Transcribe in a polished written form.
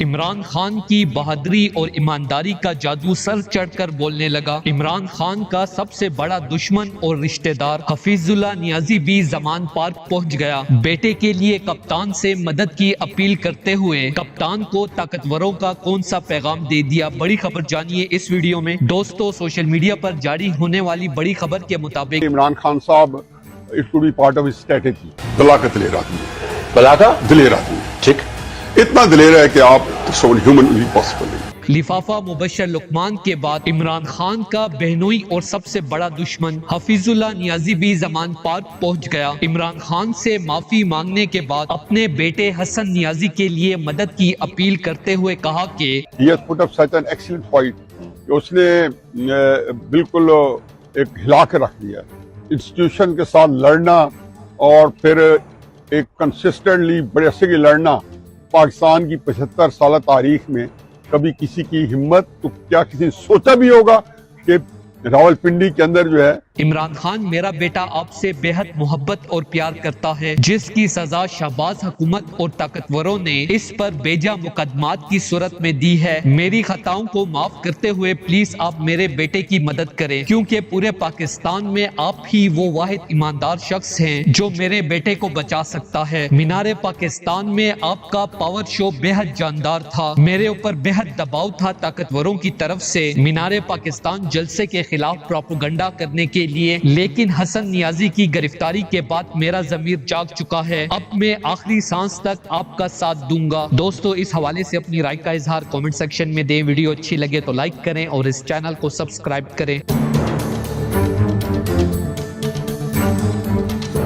عمران خان کی بہادری اور ایمانداری کا جادو سر چڑھ کر بولنے لگا۔ عمران خان کا سب سے بڑا دشمن اور رشتہ دار حفیظ اللہ نیازی بھی زمان پارک پہنچ گیا۔ بیٹے کے لیے کپتان سے مدد کی اپیل کرتے ہوئے کپتان کو طاقتوروں کا کون سا پیغام دے دیا، بڑی خبر جانیے اس ویڈیو میں۔ دوستو، سوشل میڈیا پر جاری ہونے والی بڑی خبر کے مطابق عمران خان صاحب it could be part of his strategy. طلاقت دلیر آدمی ہے، بلاکا دلیر آدمی ہے، ٹھیک اتنا دلیر ہے کہ آپ someone humanly possible نہیں۔ لفافہ مبشر لقمان کے بعد عمران خان کا بہنوئی اور سب سے بڑا دشمن حفیظ اللہ نیازی بھی زمان پارک پہنچ گیا۔ عمران خان سے معافی مانگنے کے بعد اپنے بیٹے حسن نیازی کے لیے مدد کی اپیل کرتے ہوئے کہا کہ He has put up such an excellent fight کہ اس نے بالکل ایک ہلا کے رکھ دیا۔ انسٹیٹیوشن کے ساتھ لڑنا اور پھر ایک کنسسٹنٹلی بڑے عرصے کی لڑنا، پاکستان کی 75 سالہ تاریخ میں کبھی کسی کی ہمت، تو کیا کسی نے سوچا بھی ہوگا کہ راولپنڈی کے اندر جو ہے عمران خان میرا بیٹا آپ سے بے حد محبت اور پیار کرتا ہے، جس کی سزا شہباز حکومت اور طاقتوروں نے اس پر بیجا مقدمات کی صورت میں دی ہے۔ میری خطاؤں کو معاف کرتے ہوئے پلیز آپ میرے بیٹے کی مدد کریں، کیونکہ پورے پاکستان میں آپ ہی وہ واحد ایماندار شخص ہیں جو میرے بیٹے کو بچا سکتا ہے۔ مینار پاکستان میں آپ کا پاور شو بے حد جاندار تھا، میرے اوپر بے حد دباؤ تھا طاقتوروں کی طرف سے مینار پاکستان جلسے کے خلاف پروپیگنڈا کرنے کے لیے، لیکن حسن نیازی کی گرفتاری کے بعد میرا ضمیر جاگ چکا ہے۔ اب میں آخری سانس تک آپ کا ساتھ دوں گا۔ دوستو، اس حوالے سے اپنی رائے کا اظہار کامنٹ سیکشن میں دیں۔ ویڈیو اچھی لگے تو لائک کریں اور اس چینل کو سبسکرائب کریں۔